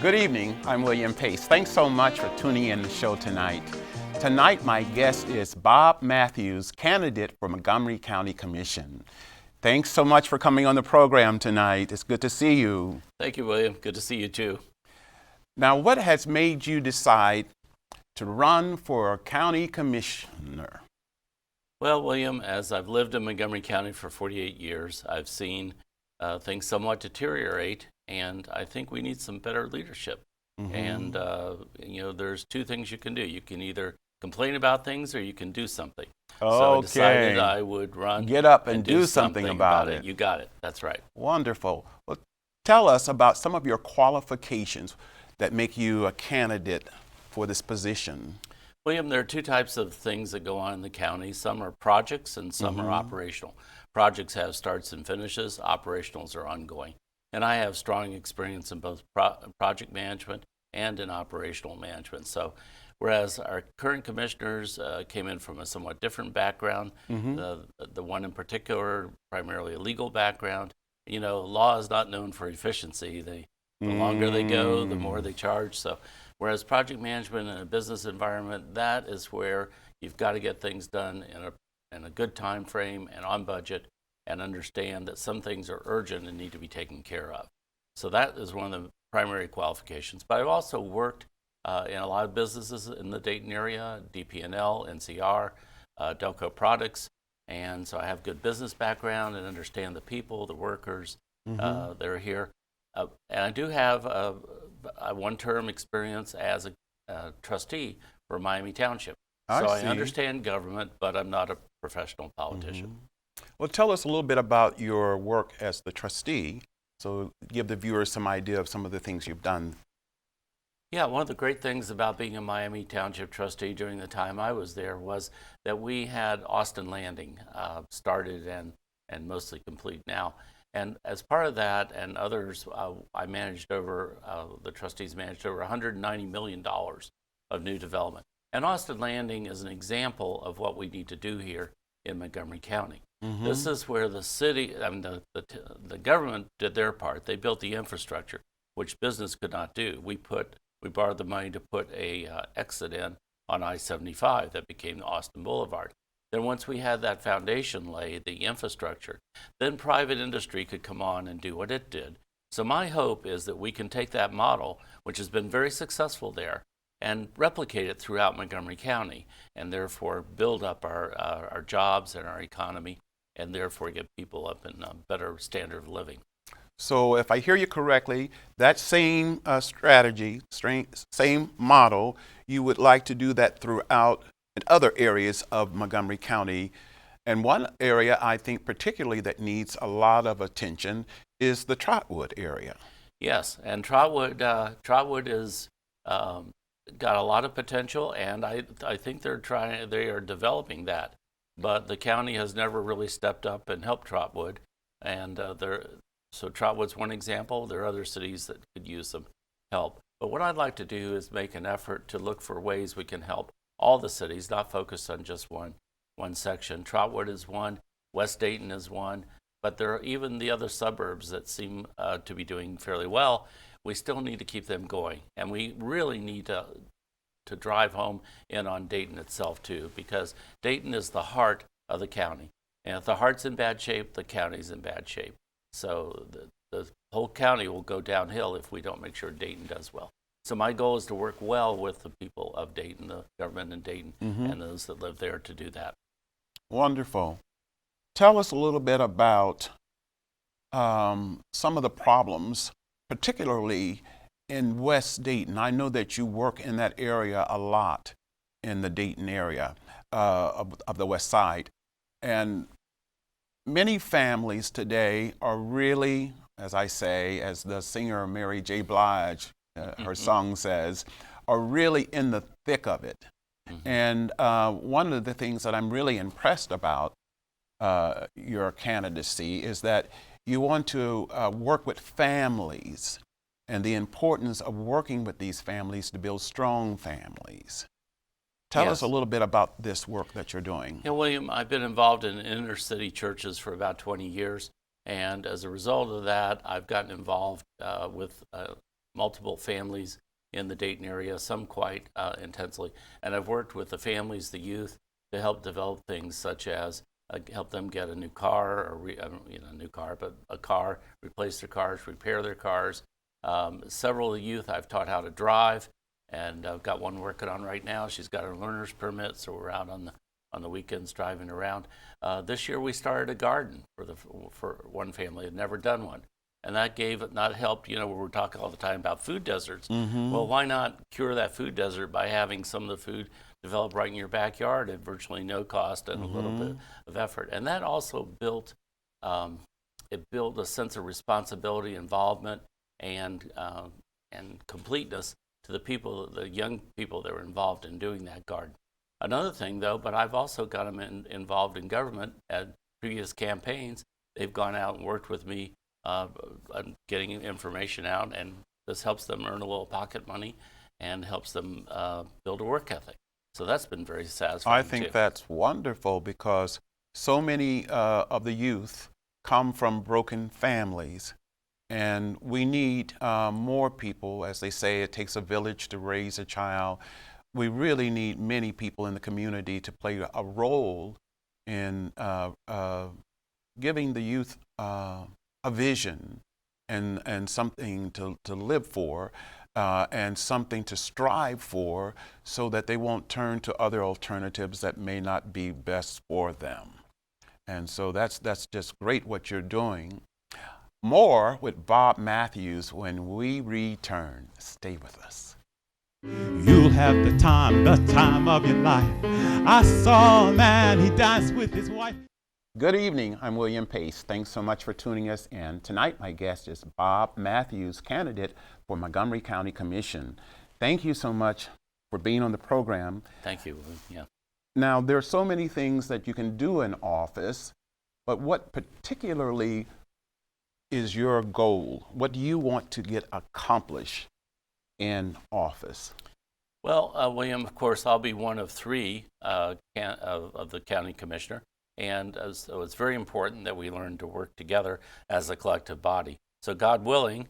Good evening, I'm William Pace. Thanks so much for tuning in the show tonight. Tonight, my guest is Bob Matthews, candidate for Montgomery County Commission. Thanks so much for coming on the program tonight. It's good to see you. Thank you, William. Good to see you too. Now, what has made you decide to run for county commissioner? Well, William, as I've lived in Montgomery County for 48 years, I've seen things somewhat deteriorate, and I think we need some better leadership. And, there's two things you can do. You can either complain about things or you can do something. Okay. So I decided I would run. Get up and do something about it. You got it. That's right. Wonderful. Well, tell us about some of your qualifications that make you a candidate for this position. William, there are two types of things that go on in the county. Some are projects and some are operational. Projects have starts and finishes. Operationals are ongoing. And I have strong experience in both project management and in operational management. So whereas our current commissioners came in from a somewhat different background, the one in particular, primarily a legal background, law is not known for efficiency. The longer they go, the more they charge. So whereas project management in a business environment, that is where you've got to get things done in a good time frame and on budget, and understand that some things are urgent and need to be taken care of. So that is one of the primary qualifications. But I've also worked in a lot of businesses in the Dayton area, DP&L, NCR, Delco Products, and so I have good business background and understand the people, the workers that are here. And I do have a one-term experience as a trustee for Miami Township. So I understand government, but I'm not a professional politician. Well, tell us a little bit about your work as the trustee, so give the viewers some idea of some of the things you've done. Yeah, one of the great things about being a Miami Township trustee during the time I was there was that we had Austin Landing started and mostly complete now. And as part of that and others, I managed over, the trustees managed over $190 million of new development. And Austin Landing is an example of what we need to do here in Montgomery County. This is where the city, the government did their part. They built the infrastructure, which business could not do. We borrowed the money to put a exit in on I-75 that became the Austin Boulevard. Then once we had that foundation laid, the infrastructure, then private industry could come on and do what it did. So my hope is that we can take that model, which has been very successful there, and replicate it throughout Montgomery County, and therefore build up our jobs and our economy, and therefore get people up in a better standard of living. So if I hear you correctly, that same strategy, same model, you would like to do that throughout in other areas of Montgomery County. And one area I think particularly that needs a lot of attention is the Trotwood area. Yes, and Trotwood is got a lot of potential, and I think they are developing that. But the county has never really stepped up and helped Trotwood, and so Trotwood's one example. There are other cities that could use some help. But what I'd like to do is make an effort to look for ways we can help all the cities, not focus on just one section. Trotwood is one, West Dayton is one, but there are even the other suburbs that seem to be doing fairly well. We still need to keep them going, and we really need to drive home in on Dayton itself too, because Dayton is the heart of the county, and if the heart's in bad shape, the county's in bad shape. So the whole county will go downhill if we don't make sure Dayton does well. So my goal is to work well with the people of Dayton, the government in Dayton, and those that live there to do that. Wonderful. Tell us a little bit about some of the problems, particularly in West Dayton. I know that you work in that area a lot, in the Dayton area of the West Side. And many families today are really, as I say, as the singer Mary J. Blige, her song says, are really in the thick of it. And one of the things that I'm really impressed about your candidacy is that you want to work with families and the importance of working with these families to build strong families. Tell us a little bit about this work that you're doing. Yeah, William, I've been involved in inner city churches for about 20 years, and as a result of that, I've gotten involved with multiple families in the Dayton area, some quite intensely. And I've worked with the families, the youth, to help develop things such as help them get a new car, or a new car, but a car, replace their cars, repair their cars. Several of the youth I've taught how to drive, and I've got one working on right now. She's got her learner's permit, so we're out on the weekends driving around. This year we started a garden for one family had never done one. And that helped, we're talking all the time about food deserts. Mm-hmm. Well, why not cure that food desert by having some of the food develop right in your backyard at virtually no cost and a little bit of effort? And that also built a sense of responsibility, involvement, and completeness to the young people that were involved in doing that garden. Another thing, though, but I've also got them involved in government at previous campaigns. They've gone out and worked with me getting information out, and this helps them earn a little pocket money and helps them build a work ethic. So that's been very satisfying. I think that's wonderful, because so many of the youth come from broken families, and we need more people. As they say, it takes a village to raise a child. We really need many people in the community to play a role in giving the youth a vision and something to live for, and something to strive for, so that they won't turn to other alternatives that may not be best for them. And so that's just great what you're doing. More with Bob Matthews when we return. Stay with us. You'll have the time of your life. I saw a man, he danced with his wife. Good evening, I'm William Pace. Thanks so much for tuning us in. Tonight, my guest is Bob Matthews, candidate for Montgomery County Commission. Thank you so much for being on the program. Thank you. Yeah. Now, there are so many things that you can do in office, but what particularly is your goal? What do you want to get accomplished in office? Well, William, of course, I'll be one of three of the county commissioner. And so it's very important that we learn to work together as a collective body. So God willing,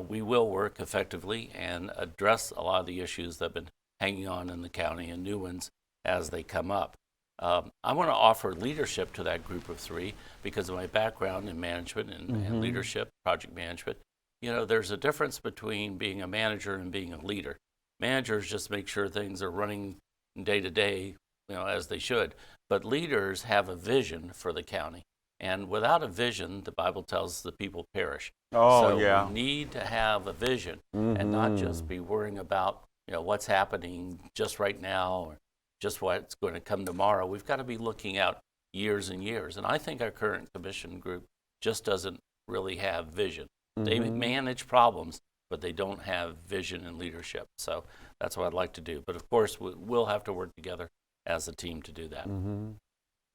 we will work effectively and address a lot of the issues that have been hanging on in the county and new ones as they come up. I want to offer leadership to that group of three because of my background in management and leadership, project management. There's a difference between being a manager and being a leader. Managers just make sure things are running day to day, as they should. But leaders have a vision for the county. And without a vision, the Bible tells us the people perish. Oh, yeah. We need to have a vision and not just be worrying about, what's happening just right now or just what's going to come tomorrow. We've got to be looking out years and years. And I think our current commission group just doesn't really have vision. They manage problems, but they don't have vision and leadership. So that's what I'd like to do. But of course, we'll have to work together as a team to do that.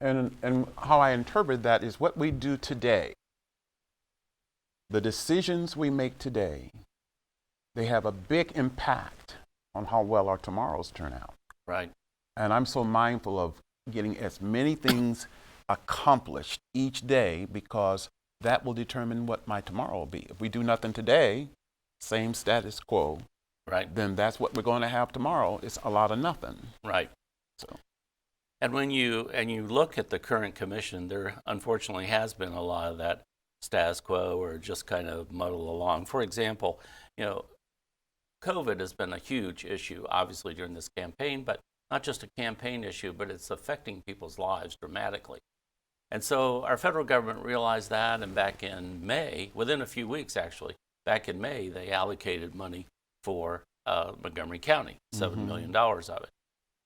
And how I interpret that is what we do today. The decisions we make today, they have a big impact on how well our tomorrows turn out. Right. And I'm so mindful of getting as many things accomplished each day, because that will determine what my tomorrow will be. If we do nothing today, same status quo, right, then that's what we're going to have tomorrow. It's a lot of nothing. Right. So. And when you look at the current commission, there unfortunately has been a lot of that status quo or just kind of muddle along. For example, COVID has been a huge issue, obviously, during this campaign, but not just a campaign issue, but it's affecting people's lives dramatically. And so our federal government realized that, and back in May, within a few weeks actually, back in May, they allocated money for Montgomery County, $7 million of it.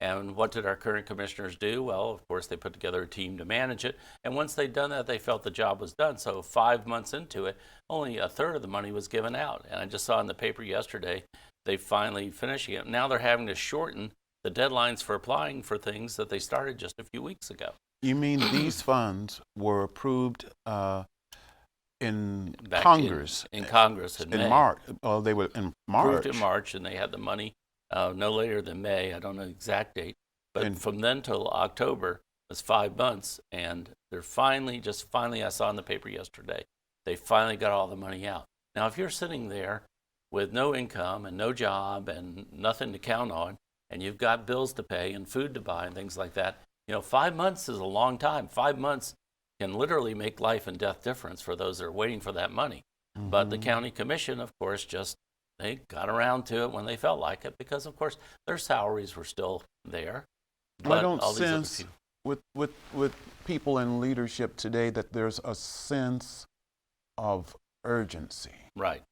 And what did our current commissioners do? Well, of course, they put together a team to manage it. And once they'd done that, they felt the job was done. So 5 months into it, only a third of the money was given out. And I just saw in the paper yesterday, they finally finishing it. Now they're having to shorten the deadlines for applying for things that they started just a few weeks ago. You mean these funds were approved in Back Congress? In Congress in May. March. Oh, they were in March. Approved in March, and they had the money no later than May. I don't know the exact date. But from then till October, it's 5 months. And they're finally, I saw in the paper yesterday, they finally got all the money out. Now, if you're sitting there with no income and no job and nothing to count on, and you've got bills to pay and food to buy and things like that, 5 months is a long time. 5 months can literally make life and death difference for those that are waiting for that money. But the county commission, of course, they got around to it when they felt like it, because of course their salaries were still there. But I don't sense with people in leadership today that there's a sense of urgency. Right.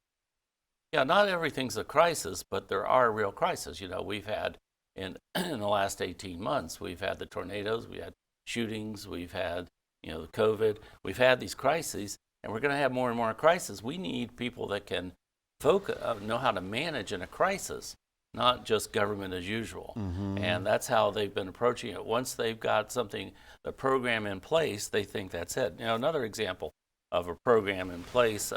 Yeah, not everything's a crisis, but there are real crises. We've had in the last 18 months, we've had the tornadoes, we had shootings, we've had the COVID, we've had these crises, and we're going to have more and more crises. We need people that can know how to manage in a crisis, not just government as usual. And that's how they've been approaching it. Once they've got the program in place, they think that's it. Another example of a program in place,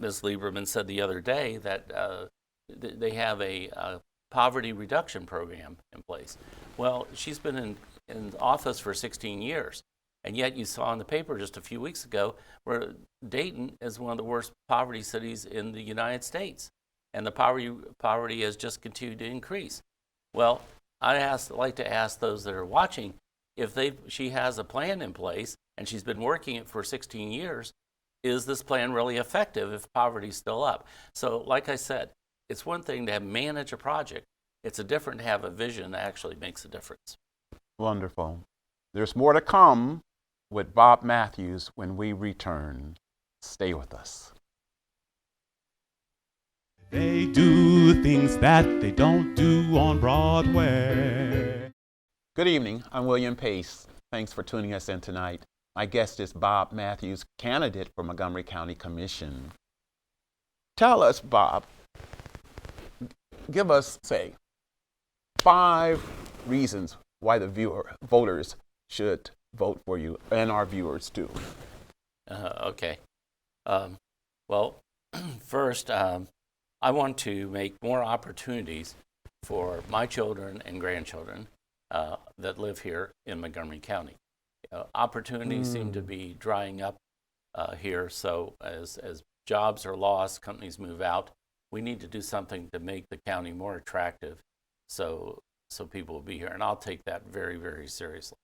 Ms. Lieberman said the other day that they have a poverty reduction program in place. Well, she's been in office for 16 years. And yet you saw in the paper just a few weeks ago where Dayton is one of the worst poverty cities in the United States. And the poverty has just continued to increase. Well, I'd like to ask those that are watching, if she has a plan in place and she's been working it for 16 years, is this plan really effective if poverty's still up? So like I said, it's one thing to manage a project. It's a different to have a vision that actually makes a difference. Wonderful. There's more to come with Bob Matthews when we return. Stay with us. They do things that they don't do on Broadway. Good evening. I'm William Pace. Thanks for tuning us in tonight. My guest is Bob Matthews, candidate for Montgomery County Commission. Tell us, Bob, give us, say, 5 reasons why the voters should vote for you, and our viewers too. Okay. Well, first, I want to make more opportunities for my children and grandchildren that live here in Montgomery County. Opportunities seem to be drying up here, so as jobs are lost, companies move out, we need to do something to make the county more attractive so people will be here, and I'll take that very, very seriously.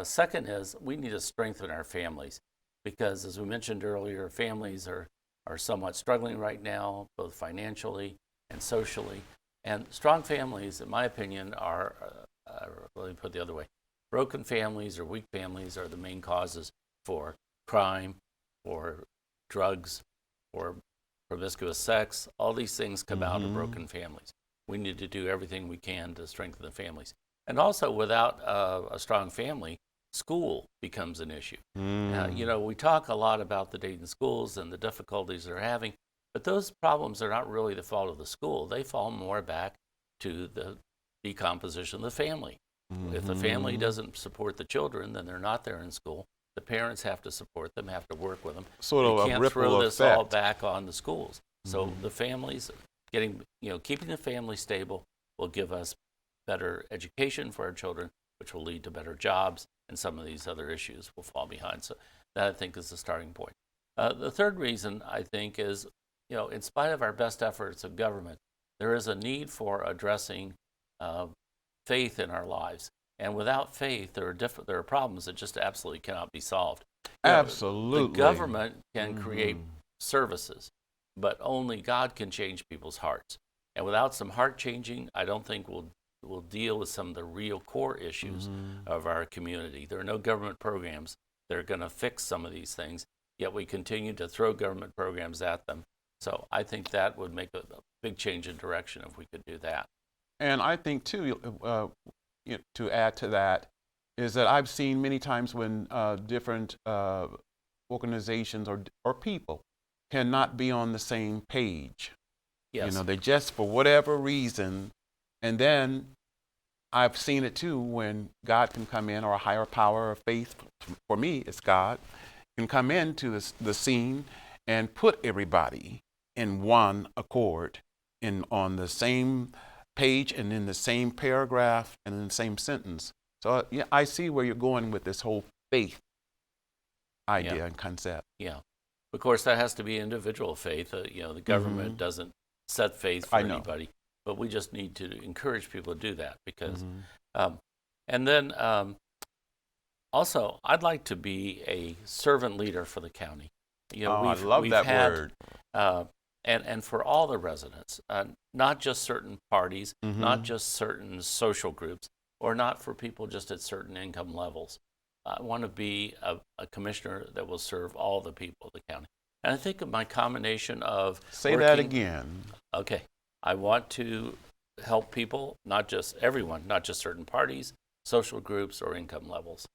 Second is we need to strengthen our families, because as we mentioned earlier, families are somewhat struggling right now, both financially and socially. And strong families, in my opinion, are, let me put it the other way, broken families or weak families are the main causes for crime, for drugs, for promiscuous sex. All these things come out of broken families. We need to do everything we can to strengthen the families. And also, without a strong family, school becomes an issue. We talk a lot about the Dayton schools and the difficulties they're having, but those problems are not really the fault of the school. They fall more back to the decomposition of the family. If the family doesn't support the children, then they're not there in school. The parents have to support them, have to work with them. Sort of you can't a ripple throw this effect. all back on the schools. So the families, keeping the family stable will give us better education for our children, which will lead to better jobs, and some of these other issues will fall behind. So that, I think, is the starting point. The third reason, I think, is, in spite of our best efforts of government, there is a need for addressing faith in our lives. And without faith, there are problems that just absolutely cannot be solved. Absolutely. The government can create services, but only God can change people's hearts. And without some heart changing, I don't think we'll deal with some of the real core issues of our community. There are no government programs that are going to fix some of these things, yet we continue to throw government programs at them. So I think that would make a big change in direction if we could do that. And I think, too, to add to that, is that I've seen many times when different organizations or people cannot be on the same page. Yes. They just, for whatever reason, and then I've seen it too when God can come in, or a higher power of faith, for me it's God, can come into the scene and put everybody in one accord, on the same page and in the same paragraph and in the same sentence. So I see where you're going with this whole faith idea and concept. Yeah. Of course, that has to be individual faith. The government doesn't set faith for anybody, but we just need to encourage people to do that because, and then also, I'd like to be a servant leader for the county. I love that word. And for all the residents, not just certain parties, not just certain social groups, or not for people just at certain income levels. I want to be a commissioner that will serve all the people of the county. And I think of my combination of Say that again. Okay. I want to help people, not just everyone, not just certain parties, social groups, or income levels.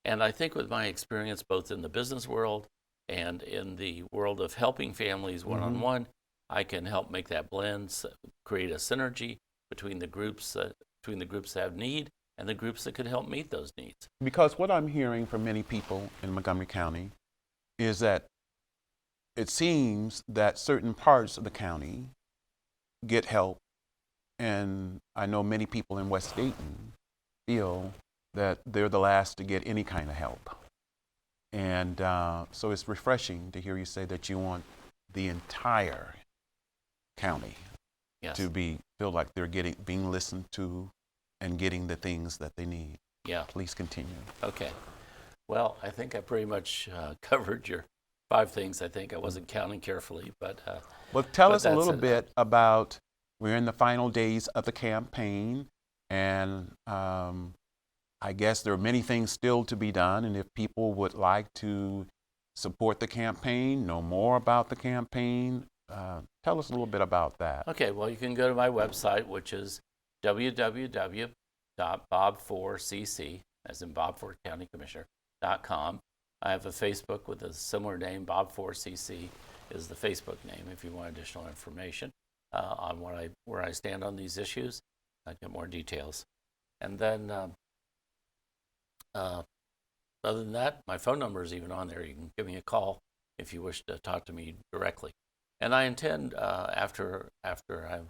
And I think with my experience both in the business world and in the world of helping families one-on-one, I can help make that blend, create a synergy between the groups that have need and the groups that could help meet those needs. Because what I'm hearing from many people in Montgomery County is that it seems that certain parts of the county get help, and I know many people in West Dayton feel that they're the last to get any kind of help. And so it's refreshing to hear you say that you want the entire county to feel like they're being listened to and getting the things that they need. Yeah. Please continue. Okay. Well, I think I pretty much covered your 5 things. I think I wasn't counting carefully, but well, tell us a little bit about, we're in the final days of the campaign, and I guess there are many things still to be done, and if people would like to support the campaign, know more about the campaign, tell us a little bit about that. Okay, well, you can go to my website, which is www.bob4cc, as in Bob Ford County Commissioner.com. I have a Facebook with a similar name. Bob4cc is the Facebook name if you want additional information on where I stand on these issues. I get more details. And then other than that, my phone number is even on there. You can give me a call if you wish to talk to me directly. And I intend, after I'm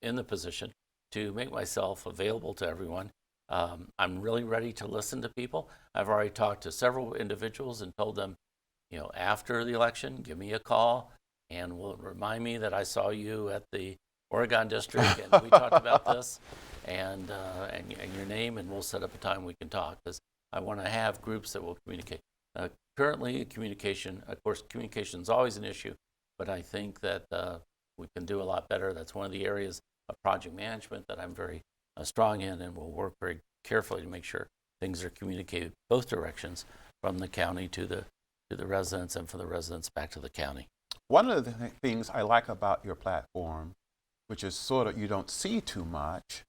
in the position, to make myself available to everyone. I'm really ready to listen to people. I've already talked to several individuals and told them, after the election, give me a call and will remind me that I saw you at the Oregon District and we talked about this and your name, and we'll set up a time we can talk, because I want to have groups that will communicate. Currently, communication is always an issue, but I think that we can do a lot better. That's one of the areas of project management that I'm very strong in, and will work very carefully to make sure things are communicated both directions, from the county to the residents, and from the residents back to the county. One of the things I like about your platform, which is sort of you don't see too much,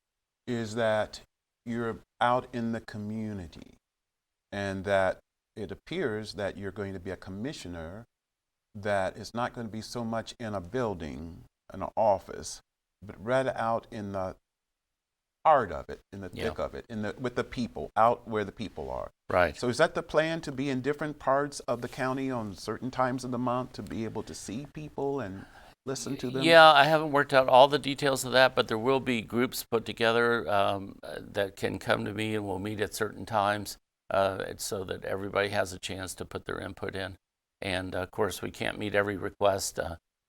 is that you're out in the community, and that it appears that you're going to be a commissioner that is not going to be so much in a building, in an office, but rather out in the heart of it, in the thick of it, with the people, out where the people are. Right. So is that the plan, to be in different parts of the county on certain times of the month, to be able to see people and listen to them? Yeah, I haven't worked out all the details of that, but there will be groups put together that can come to me, and we'll meet at certain times so that everybody has a chance to put their input in. And of course, we can't meet every request.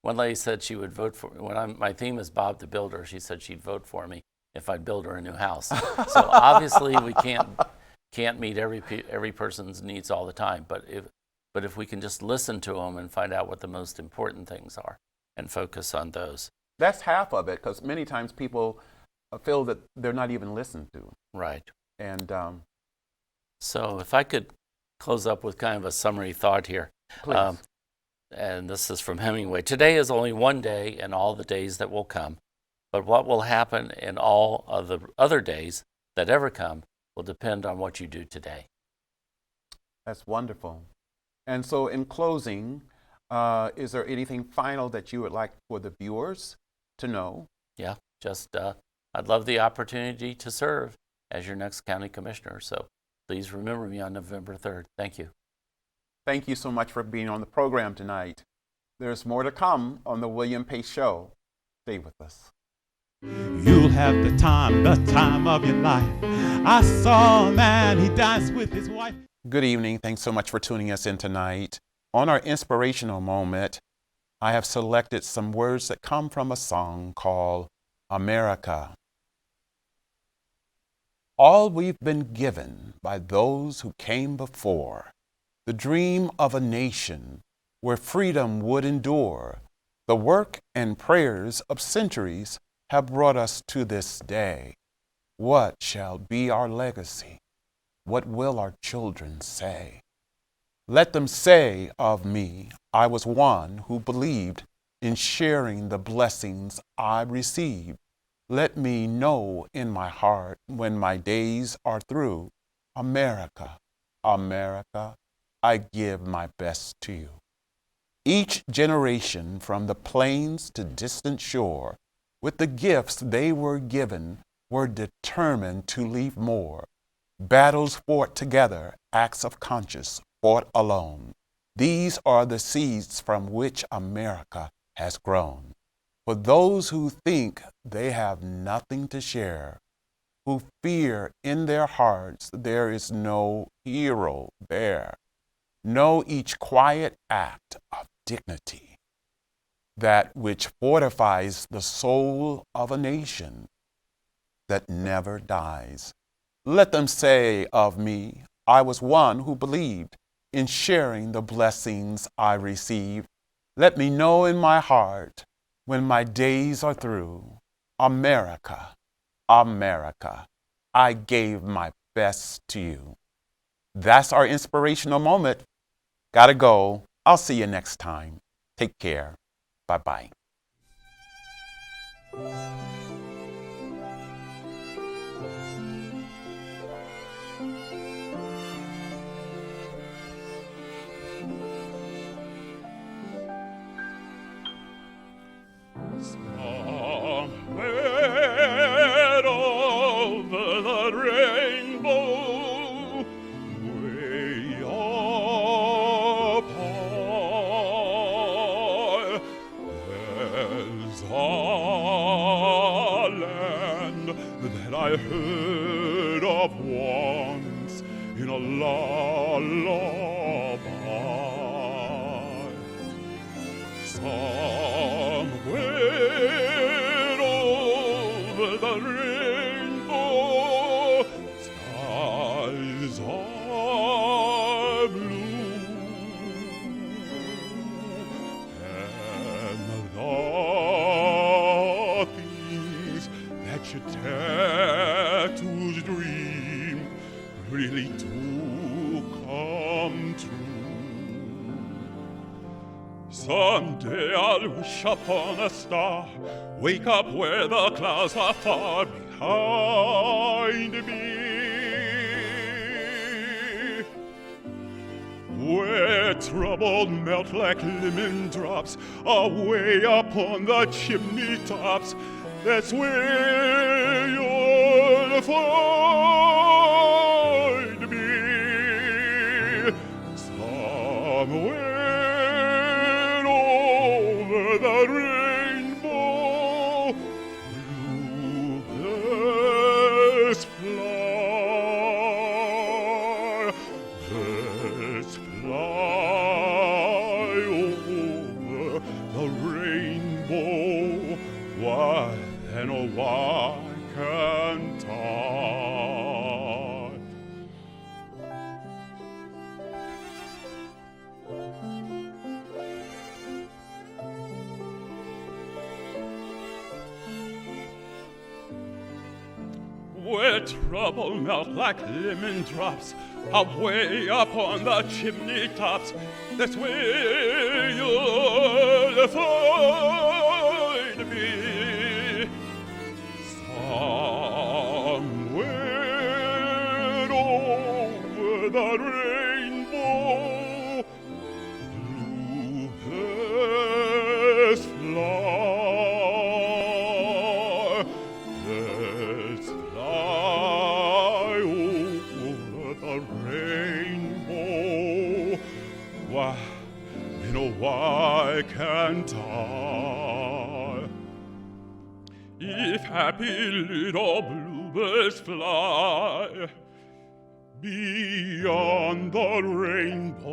One lady said she would vote for me. My theme is Bob the Builder. She said she'd vote for me if I'd build her a new house. So obviously, we can't meet every person's needs all the time. But if we can just listen to them and find out what the most important things are and focus on those. That's half of it, because many times people feel that they're not even listened to. Right. And so if I could close up with kind of a summary thought here. Please. And this is from Hemingway. Today is only one day in all the days that will come, but what will happen in all of the other days that ever come will depend on what you do today. That's wonderful. And so in closing, is there anything final that you would like for the viewers to know? Yeah, just I'd love the opportunity to serve as your next county commissioner. So please remember me on November 3rd. Thank you. Thank you so much for being on the program tonight. There's more to come on the William Pace Show. Stay with us. You'll have the time of your life. I saw a man, he danced with his wife. Good evening. Thanks so much for tuning us in tonight. On our inspirational moment, I have selected some words that come from a song called America. All we've been given by those who came before, the dream of a nation where freedom would endure, the work and prayers of centuries have brought us to this day. What shall be our legacy? What will our children say? Let them say of me, I was one who believed in sharing the blessings I received. Let me know in my heart when my days are through, America, America, I give my best to you. Each generation from the plains to distant shore, with the gifts they were given, were determined to leave more. Battles fought together, acts of conscience fought alone. These are the seeds from which America has grown. For those who think they have nothing to share, who fear in their hearts there is no hero there, know each quiet act of dignity, that which fortifies the soul of a nation that never dies. Let them say of me, I was one who believed in sharing the blessings I received. Let me know in my heart when my days are through, America, America, I gave my best to you. That's our inspirational moment. Gotta go. I'll see you next time. Take care. Bye-bye. Somewhere over the rainbow, way up high, there's a land that I heard of once in a lullaby. Somewhere over the rainbow, skies are blue, and the things that your tattoos dream really do come true. Someday I'll wish upon a star, wake up where the clouds are far behind me, where trouble melt like lemon drops away upon the chimney tops. That's where you'll find me. Somewhere over the rainbow, bluebirds fly. Birds fly over the rainbow. Why then, oh why can't I? Where trouble melt like lemon drops away upon the chimney tops, that's where you'll find me. Somewhere over the rainbow, bluebirds fly. Birds fly over the rainbow. Why, you know, why can't I? If happy little bluebirds fly beyond the rainbow,